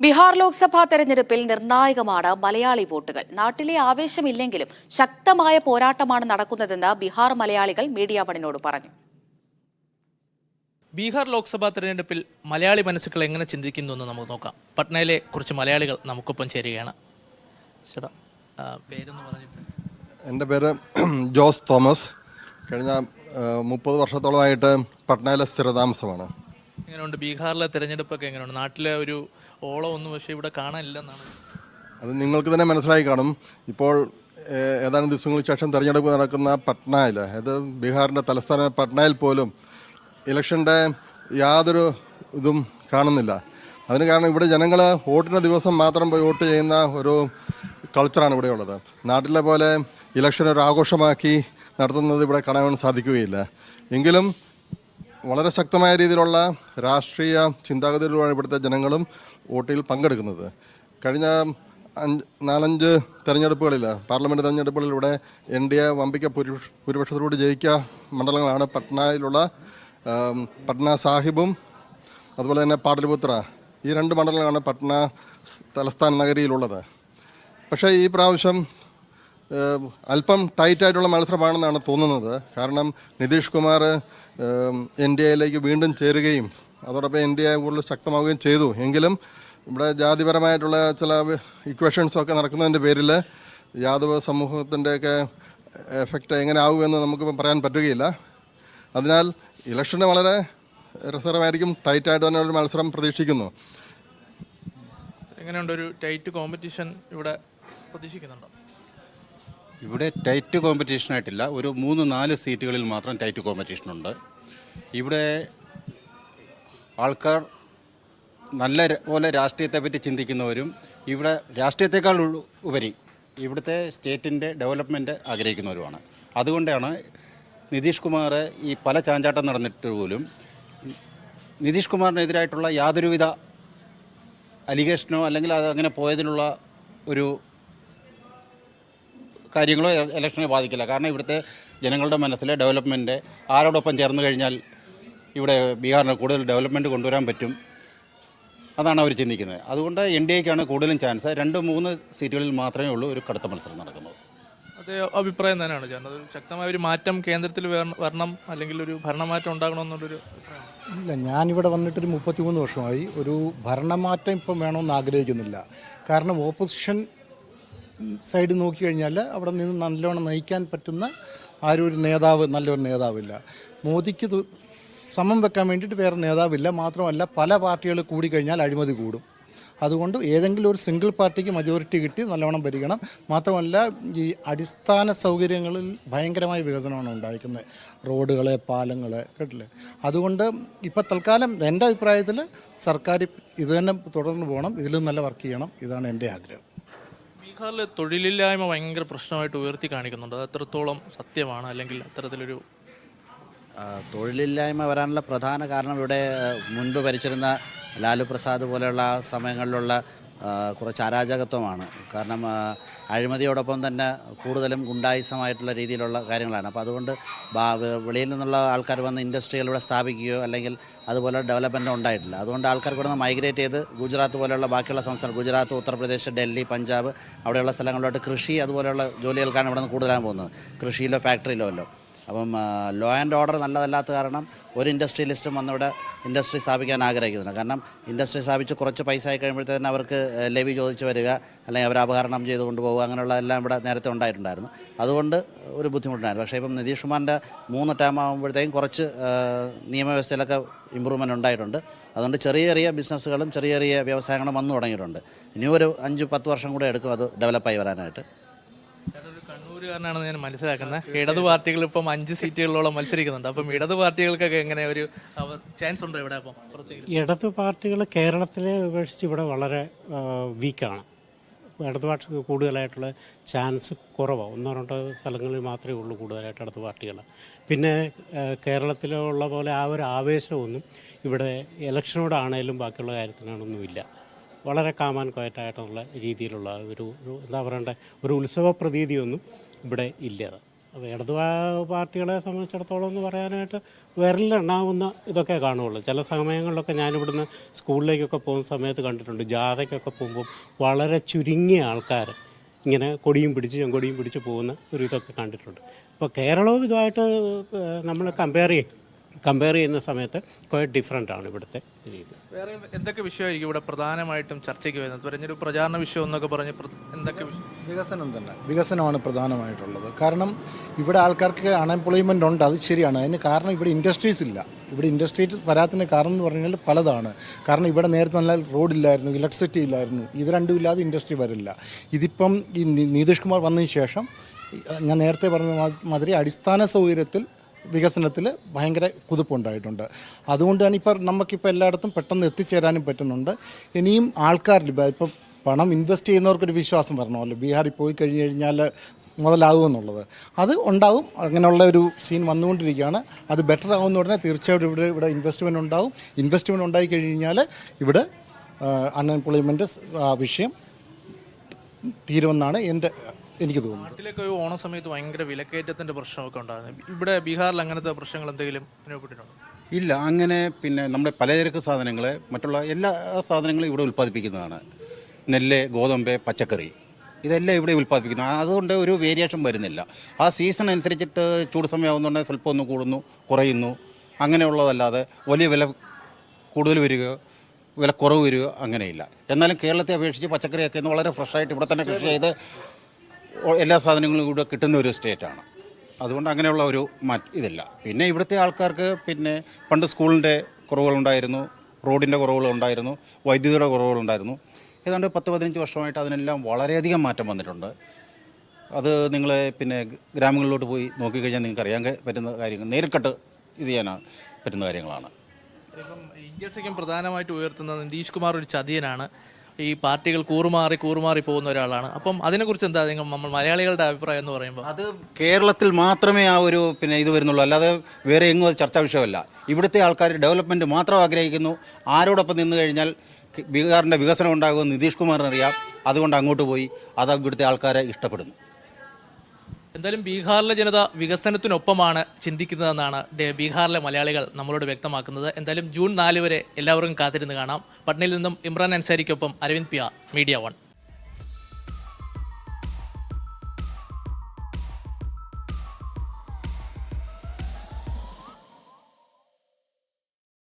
ബീഹാർ ലോക്സഭാ തെരഞ്ഞെടുപ്പിൽ നിർണായകമാണ് മലയാളി വോട്ടുകൾ. നാട്ടിലെ ആവേശമില്ലെങ്കിലും ശക്തമായ പോരാട്ടമാണ് നടക്കുന്നതെന്ന് ബീഹാർ മലയാളികൾ മീഡിയ വണിനോട് പറഞ്ഞു. ബീഹാർ ലോക്സഭാ തെരഞ്ഞെടുപ്പിൽ മലയാളി മനസ്സുകൾ എങ്ങനെ ചിന്തിക്കുന്നു എന്ന് നമുക്ക് നോക്കാം. പട്നയിലെ കുറച്ച് മലയാളികൾ നമുക്കൊപ്പം ചേരുകയാണ്. ചേട്ടാ, പേരെന്ന് പറഞ്ഞിട്ട്? എൻ്റെ പേര് ജോസ് തോമസ്. കഴിഞ്ഞ 30 വർഷത്തോളമായിട്ട് പട്നയിലെ സ്ഥിരതാമസമാണ്. എങ്ങനെയുണ്ട് ബീഹാറിലെ തെരഞ്ഞെടുപ്പൊക്കെ? എങ്ങനെയുണ്ട്? നാട്ടിലെ ഒരു ഓളമൊന്നും പക്ഷേ ഇവിടെ കാണാനില്ലെന്നാണ്. അത് നിങ്ങൾക്ക് തന്നെ മനസ്സിലായി കാണും. ഇപ്പോൾ ഏതാനും ദിവസങ്ങൾക്ക് ശേഷം തെരഞ്ഞെടുപ്പ് നടക്കുന്ന പട്നയിൽ, അത് ബീഹാറിൻ്റെ തലസ്ഥാന പട്നയിൽ പോലും ഇലക്ഷൻ്റെ യാതൊരു ഇതും കാണുന്നില്ല. അതിന് കാരണം ഇവിടെ ജനങ്ങൾ വോട്ടിൻ്റെ ദിവസം മാത്രം പോയി വോട്ട് ചെയ്യുന്ന ഒരു കൾച്ചറാണ് ഇവിടെ ഉള്ളത്. നാട്ടിലെ പോലെ ഇലക്ഷൻ ഒരു ആഘോഷമാക്കി നടത്തുന്നത് ഇവിടെ കാണാൻ സാധിക്കുകയില്ല. എങ്കിലും വളരെ ശക്തമായ രീതിയിലുള്ള രാഷ്ട്രീയ ചിന്താഗതിയിലൂടെയാണ് ഇവിടുത്തെ ജനങ്ങളും വോട്ടിൽ പങ്കെടുക്കുന്നത്. കഴിഞ്ഞ 4-5 തെരഞ്ഞെടുപ്പുകളിൽ, പാർലമെൻറ്റ് തെരഞ്ഞെടുപ്പുകളിൽ ഇവിടെ NDA വമ്പിക്ക ഭൂരിപക്ഷത്തോട് ജയിക്കുക മണ്ഡലങ്ങളാണ് പട്നയിലുള്ള പട്ന സാഹിബും അതുപോലെ തന്നെ പാടലിപുത്ര. ഈ 2 മണ്ഡലങ്ങളാണ് പട്ന തലസ്ഥാന നഗരിയിലുള്ളത്. പക്ഷേ ഈ പ്രാവശ്യം അല്പം ടൈറ്റായിട്ടുള്ള മത്സരമാണെന്നാണ് തോന്നുന്നത്. കാരണം നിതീഷ് കുമാർ NDAയിലേക്ക് വീണ്ടും ചേരുകയും അതോടൊപ്പം NDA കൂടുതൽ ശക്തമാവുകയും ചെയ്തു. എങ്കിലും ഇവിടെ ജാതിപരമായിട്ടുള്ള ചില ഇക്വേഷൻസൊക്കെ നടക്കുന്നതിൻ്റെ പേരിൽ യാദവ് സമൂഹത്തിൻ്റെയൊക്കെ എഫക്റ്റ് എങ്ങനെ ആകുമെന്ന് നമുക്കിപ്പോൾ പറയാൻ പറ്റുകയില്ല. അതിനാൽ ഇലക്ഷന് വളരെ രസകരമായിരിക്കും. ടൈറ്റായിട്ട് തന്നെ ഒരു മത്സരം പ്രതീക്ഷിക്കുന്നു. എങ്ങനെയുണ്ട്? ഒരു ടൈറ്റ് കോമ്പറ്റീഷൻ ഇവിടെ പ്രതീക്ഷിക്കുന്നുണ്ടോ? ഇവിടെ ടൈറ്റ് കോമ്പറ്റീഷനായിട്ടില്ല. ഒരു 3-4 സീറ്റുകളിൽ മാത്രം ടൈറ്റ് കോമ്പറ്റീഷനുണ്ട്. ഇവിടെ ആൾക്കാർ നല്ല പോലെ രാഷ്ട്രീയത്തെപ്പറ്റി ചിന്തിക്കുന്നവരും ഇവിടെ രാഷ്ട്രീയത്തെക്കാൾ ഉപരി ഇവിടുത്തെ സ്റ്റേറ്റിൻ്റെ ഡെവലപ്മെൻറ്റ് ആഗ്രഹിക്കുന്നവരുമാണ്. അതുകൊണ്ടാണ് നിതീഷ് കുമാർ ഈ പല ചാഞ്ചാട്ടം നടന്നിട്ട് പോലും നിതീഷ് കുമാറിനെതിരായിട്ടുള്ള യാതൊരുവിധ അലിഗേഷനോ അല്ലെങ്കിൽ അത് അങ്ങനെ പോയതിനുള്ള ഒരു കാര്യങ്ങളോ ഇലക്ഷനെ ബാധിക്കില്ല. കാരണം ഇവിടുത്തെ ജനങ്ങളുടെ മനസ്സിലെ ഡെവലപ്മെൻറ്റ് ആരോടൊപ്പം ചേർന്ന് കഴിഞ്ഞാൽ ഇവിടെ ബീഹാറിന് കൂടുതൽ ഡെവലപ്മെൻറ്റ് കൊണ്ടുവരാൻ പറ്റും, അതാണ് അവർ ചിന്തിക്കുന്നത്. അതുകൊണ്ട് NDAക്കാണ് കൂടുതലും ചാൻസ്. 2-3 സീറ്റുകളിൽ മാത്രമേ ഉള്ളൂ ഒരു കടുത്ത മത്സരം നടക്കുന്നത്. അതേ അഭിപ്രായം തന്നെയാണ് ചേട്ടൻ. ശക്തമായ ഒരു മാറ്റം കേന്ദ്രത്തിൽ വരണം, അല്ലെങ്കിൽ ഒരു ഭരണമാറ്റം ഉണ്ടാകണമെന്നുള്ളൊരു അഭിപ്രായം? ഇല്ല, ഞാനിവിടെ വന്നിട്ടൊരു 33 വർഷമായി. ഒരു ഭരണമാറ്റം ഇപ്പം വേണമെന്ന് ആഗ്രഹിക്കുന്നില്ല. കാരണം ഓപ്പോസിഷൻ സൈഡ് നോക്കിക്കഴിഞ്ഞാൽ അവിടെ നിന്ന് നല്ലോണം നയിക്കാൻ പറ്റുന്ന ആരും ഒരു നേതാവ്, നല്ലൊരു നേതാവില്ല. മോദിക്ക് സമം വെക്കാൻ വേണ്ടിയിട്ട് വേറെ നേതാവില്ല. മാത്രമല്ല പല പാർട്ടികൾ കൂടിക്കഴിഞ്ഞാൽ അഴിമതി കൂടും. അതുകൊണ്ട് ഏതെങ്കിലും ഒരു സിംഗിൾ പാർട്ടിക്ക് മജോറിറ്റി കിട്ടി നല്ലവണ്ണം ഭരിക്കണം. മാത്രമല്ല ഈ അടിസ്ഥാന സൗകര്യങ്ങളിൽ ഭയങ്കരമായ വികസനമാണ് ഉണ്ടായിരിക്കുന്നത്. റോഡുകൾ, പാലങ്ങൾ, കേട്ടില്ലേ. അതുകൊണ്ട് ഇപ്പോൾ തൽക്കാലം എൻ്റെ അഭിപ്രായത്തിൽ സർക്കാർ ഇത് തന്നെ തുടർന്ന് പോകണം, ഇതിലും നല്ല വർക്ക് ചെയ്യണം. ഇതാണ് എൻ്റെ ആഗ്രഹം. ബീഹാറിലെ തൊഴിലില്ലായ്മ ഭയങ്കര പ്രശ്നമായിട്ട് ഉയർത്തി കാണിക്കുന്നുണ്ട്. അത് എത്രത്തോളം സത്യമാണ്? അല്ലെങ്കിൽ അത്തരത്തിലൊരു തൊഴിലില്ലായ്മ വരാനുള്ള പ്രധാന കാരണം ഇവിടെ മുൻപ് ഭരിച്ചിരുന്ന ലാലു പ്രസാദ് പോലെയുള്ള സമയങ്ങളിലുള്ള കുറച്ച് അരാജകത്വമാണ്. കാരണം അഴിമതിയോടൊപ്പം തന്നെ കൂടുതലും ഗുണ്ടായിസമായിട്ടുള്ള രീതിയിലുള്ള കാര്യങ്ങളാണ്. അപ്പോൾ അതുകൊണ്ട് വെളിയിൽ നിന്നുള്ള ആൾക്കാർ വന്ന് ഇൻഡസ്ട്രികൾ ഇവിടെ സ്ഥാപിക്കുകയോ അല്ലെങ്കിൽ അതുപോലെ ഡെവലപ്മെൻറ്റോ ഉണ്ടായിട്ടില്ല. അതുകൊണ്ട് ആൾക്കാർ ഇവിടെ നിന്ന് മൈഗ്രേറ്റ് ചെയ്ത് ഗുജറാത്ത് പോലെയുള്ള ബാക്കിയുള്ള സംസ്ഥാനം, ഗുജറാത്ത്, ഉത്തർപ്രദേശ്, ഡൽഹി, പഞ്ചാബ് അവിടെയുള്ള സ്ഥലങ്ങളിലോട്ട് കൃഷി അതുപോലെയുള്ള ജോലികൾക്കാണ് ഇവിടെ നിന്ന് കൂടുതലാൻ പോകുന്നത്. കൃഷിയിലോ ഫാക്ടറിയിലോ അല്ലോ. അപ്പം ലോ ആൻഡ് ഓർഡർ നല്ലതല്ലാത്ത കാരണം ഒരു ഇൻഡസ്ട്രിയലിസ്റ്റും വന്നിവിടെ ഇൻഡസ്ട്രി സ്ഥാപിക്കാൻ ആഗ്രഹിക്കുന്നുണ്ട്. കാരണം ഇൻഡസ്ട്രി സ്ഥാപിച്ച് കുറച്ച് പൈസ ആയി കഴിയുമ്പോഴത്തേന് അവർക്ക് ലെവി ചോദിച്ച് വരിക, അല്ലെങ്കിൽ അവർ അപഹരണം ചെയ്ത് കൊണ്ടുപോകുക, അങ്ങനെയുള്ളതെല്ലാം ഇവിടെ നേരത്തെ ഉണ്ടായിട്ടുണ്ടായിരുന്നു. അതുകൊണ്ട് ഒരു ബുദ്ധിമുട്ടുണ്ടായിരുന്നു. പക്ഷേ ഇപ്പം നിതീഷ് കുമാറിൻ്റെ 3 ടേം ആകുമ്പോഴത്തേക്കും കുറച്ച് നിയമവ്യവസ്ഥയിലൊക്കെ ഇമ്പ്രൂവ്മെൻറ്റ് ഉണ്ടായിട്ടുണ്ട്. അതുകൊണ്ട് ചെറിയ ചെറിയ ബിസിനസ്സുകളും ചെറിയ ചെറിയ വ്യവസായങ്ങളും വന്നു തുടങ്ങിയിട്ടുണ്ട്. ഇനിയും ഒരു 5-10 വർഷം കൂടെ എടുക്കും അത് ഡെവലപ്പായി വരാനായിട്ട്. കണ്ണൂരുകാരനാണെന്ന് ഞാൻ മനസ്സിലാക്കുന്നത്. ഇടതു പാർട്ടികൾ ഇപ്പം 5 സീറ്റുകളിലോളം മത്സരിക്കുന്നുണ്ട്. അപ്പം ഇടതു പാർട്ടികൾക്കൊക്കെ എങ്ങനെ ഒരു ചാൻസ് ഉണ്ടോ ഇവിടെ? അപ്പം ഇടതു പാർട്ടികൾ കേരളത്തിലെ അപേക്ഷിച്ച് ഇവിടെ വളരെ വീക്കാണ്. ഇടതു പാർട്ടിക്ക് കൂടുതലായിട്ടുള്ള ചാൻസ് കുറവാണ്. 1-2 സ്ഥലങ്ങളിൽ മാത്രമേ ഉള്ളൂ കൂടുതലായിട്ട് ഇടതു പാർട്ടികൾ. പിന്നെ കേരളത്തിലുള്ള പോലെ ആ ഒരു ആവേശമൊന്നും ഇവിടെ ഇലക്ഷനോടാണേലും ബാക്കിയുള്ള കാര്യത്തിനൊന്നുമില്ല. വളരെ കാമാൻ ക്വയറ്റായിട്ടുള്ള രീതിയിലുള്ള ഒരു എന്താ പറയണ്ടേ, ഒരു ഉത്സവ പ്രതീതിയൊന്നും ഇവിടെ ഇല്ല. അപ്പോൾ പാർട്ടികളെ സംബന്ധിച്ചിടത്തോളം എന്ന് പറയാനായിട്ട് വിരലിലെണ്ണാവുന്ന ഇതൊക്കെ കാണുള്ളൂ. ചില സമയങ്ങളിലൊക്കെ ഞാനിവിടുന്ന് സ്കൂളിലേക്കൊക്കെ പോകുന്ന സമയത്ത് കണ്ടിട്ടുണ്ട്, ജാഥയ്ക്കൊക്കെ പോകുമ്പോൾ വളരെ ചുരുങ്ങിയ ആൾക്കാർ ഇങ്ങനെ കൊടിയും പിടിച്ച് ചെങ്കൊടിയും പിടിച്ച് പോകുന്ന ഒരു ഇതൊക്കെ കണ്ടിട്ടുണ്ട്. അപ്പോൾ കേരളവും ഇതുമായിട്ട് നമ്മൾ കമ്പയർ ചെയ്യുന്ന സമയത്ത് ക്വയറ്റ് ഡിഫറെൻ്റ് ആണ് ഇവിടുത്തെ രീതി. വേറെ എന്തൊക്കെ വിഷയമായിരിക്കും ഇവിടെ പ്രധാനമായിട്ടും ചർച്ചയ്ക്ക് വരുന്നത്? തെരഞ്ഞെടുപ്പ് പ്രചാരണ വിഷയം എന്നൊക്കെ പറഞ്ഞ് എന്തൊക്കെ വിഷയം? വികസനം തന്നെ, വികസനമാണ് പ്രധാനമായിട്ടുള്ളത്. കാരണം ഇവിടെ ആൾക്കാർക്ക് അൺഎംപ്ലോയ്മെൻ്റ് ഉണ്ട്, അത് ശരിയാണ്. അതിന് കാരണം ഇവിടെ ഇൻഡസ്ട്രീസ് ഇല്ല. ഇവിടെ ഇൻഡസ്ട്രീസ് വരാത്തതിന് കാരണം എന്ന് പറഞ്ഞാൽ പലതാണ്. കാരണം ഇവിടെ നേരത്തെ നല്ല റോഡില്ലായിരുന്നു, ഇലക്ട്രിസിറ്റി ഇല്ലായിരുന്നു. ഇത് രണ്ടും ഇല്ലാതെ ഇൻഡസ്ട്രി വരില്ല. ഇതിപ്പം ഈ നിതീഷ് കുമാർ വന്നതിന് ശേഷം ഞാൻ നേരത്തെ പറഞ്ഞ മാതിരി അടിസ്ഥാന സൗകര്യത്തിൽ വികസനത്തിൽ ഭയങ്കര കുതിപ്പുണ്ടായിട്ടുണ്ട്. അതുകൊണ്ടാണ് നമുക്കിപ്പോൾ എല്ലായിടത്തും പെട്ടെന്ന് എത്തിച്ചേരാനും പറ്റുന്നുണ്ട്. ഇനിയും ആൾക്കാരിൽ ഇപ്പം പണം ഇൻവെസ്റ്റ് ചെയ്യുന്നവർക്കൊരു വിശ്വാസം വരണമല്ലോ, ബീഹാറിൽ പോയി കഴിഞ്ഞ് കഴിഞ്ഞാൽ മുതലാകുമെന്നുള്ളത്. അത് ഉണ്ടാവും. അങ്ങനെയുള്ള ഒരു സീൻ വന്നുകൊണ്ടിരിക്കുകയാണ്. അത് ബെറ്റർ ആവുന്ന ഉടനെ തീർച്ചയായിട്ടും ഇവിടെ ഇൻവെസ്റ്റ്മെൻറ്റ് ഉണ്ടാവും. ഇൻവെസ്റ്റ്മെൻറ്റ് ഉണ്ടായി കഴിഞ്ഞാൽ ഇവിടെ അൺഎംപ്ലോയ്മെൻറ്റ് വിഷയം തീരുമെന്നാണ് എനിക്ക് തോന്നുന്നു. നാട്ടിലേക്ക് ഒരു ഓണ സമയത്ത് ഭയങ്കര വിലക്കയറ്റത്തിൻ്റെ പ്രശ്നമൊക്കെ ഉണ്ടാകുന്നത്. ഇവിടെ ബീഹാറിൽ അങ്ങനത്തെ പ്രശ്നങ്ങൾ എന്തെങ്കിലും അനുഭവപ്പെട്ടിട്ടുണ്ടോ? ഇല്ല, അങ്ങനെ പിന്നെ നമ്മുടെ പലചരക്ക് സാധനങ്ങൾ, മറ്റുള്ള എല്ലാ സാധനങ്ങളും ഇവിടെ ഉൽപ്പാദിപ്പിക്കുന്നതാണ്. നെല്ല്, ഗോതമ്പ്, പച്ചക്കറി, ഇതെല്ലാം ഇവിടെ ഉൽപ്പാദിപ്പിക്കുന്നു. അതുകൊണ്ട് ഒരു വേരിയേഷൻ വരുന്നില്ല. ആ സീസൺ അനുസരിച്ചിട്ട് ചൂട് സമയമാകുന്നുണ്ടെങ്കിൽ സ്വല്പം ഒന്ന് കൂടുന്നു, കുറയുന്നു, അങ്ങനെയുള്ളതല്ലാതെ വലിയ വില കൂടുതൽ വരികയോ വില കുറവ് വരികയോ അങ്ങനെയില്ല. എന്നാലും കേരളത്തെ അപേക്ഷിച്ച് പച്ചക്കറിയൊക്കെ ഇന്ന് വളരെ ഫ്രഷായിട്ട് ഇവിടെ തന്നെ കൃഷി ചെയ്ത് എല്ലാ സാധനങ്ങളും ഇവിടെ കിട്ടുന്ന ഒരു സ്റ്റേറ്റാണ്. അതുകൊണ്ട് അങ്ങനെയുള്ള ഒരു ഇതില്ല. പിന്നെ ഇവിടുത്തെ ആൾക്കാർക്ക് പിന്നെ പണ്ട് സ്കൂളിൻ്റെ കുറവുകളുണ്ടായിരുന്നു, റോഡിൻ്റെ കുറവുകളുണ്ടായിരുന്നു, വൈദ്യുതിയുടെ കുറവുകളുണ്ടായിരുന്നു. ഏതാണ്ട് 10-15 വർഷമായിട്ട് അതിനെല്ലാം വളരെയധികം മാറ്റം വന്നിട്ടുണ്ട്. അത് നിങ്ങൾ പിന്നെ ഗ്രാമങ്ങളിലോട്ട് പോയി നോക്കിക്കഴിഞ്ഞാൽ നിങ്ങൾക്ക് അറിയാൻ പറ്റുന്ന കാര്യങ്ങൾ, നേരിട്ട് ഇത് ചെയ്യാൻ പറ്റുന്ന കാര്യങ്ങളാണ്. ഇപ്പം ഇന്ത്യ സഖ്യം പ്രധാനമായിട്ട് ഉയർത്തുന്നത് നിതീഷ് കുമാർ ഒരു ചതിയനാണ്, ഈ പാർട്ടികൾ കൂറുമാറി പോകുന്ന ഒരാളാണ്. അപ്പം അതിനെക്കുറിച്ച് എന്താ നമ്മൾ മലയാളികളുടെ അഭിപ്രായം എന്ന് പറയുമ്പോൾ? അത് കേരളത്തിൽ മാത്രമേ ആ ഒരു ഇത് വരുന്നുള്ളൂ, അല്ലാതെ വേറെ എങ്ങും അത് ചർച്ചാ വിഷയമല്ല. ഇവിടുത്തെ ആൾക്കാർ ഡെവലപ്മെൻറ്റ് മാത്രം ആഗ്രഹിക്കുന്നു. ആരോടൊപ്പം നിന്ന് കഴിഞ്ഞാൽ ബീഹാറിൻ്റെ വികസനം ഉണ്ടാകുമെന്ന് നിതീഷ് കുമാറിനറിയാം. അതുകൊണ്ട് അങ്ങോട്ട് പോയി അത് ഇവിടുത്തെ ആൾക്കാരെ ഇഷ്ടപ്പെടുന്നു. എന്തായാലും ബീഹാറിലെ ജനത വികസനത്തിനൊപ്പമാണ് ചിന്തിക്കുന്നതെന്നാണ് ബീഹാറിലെ മലയാളികൾ നമ്മളോട് വ്യക്തമാക്കുന്നത്. എന്തായാലും ജൂൺ 4 വരെ എല്ലാവർക്കും കാത്തിരുന്ന് കാണാം. പട്നയിൽ നിന്നും ഇമ്രാൻ അൻസാരിക്കൊപ്പം അരവിന്ദ് പിയ, മീഡിയ 1.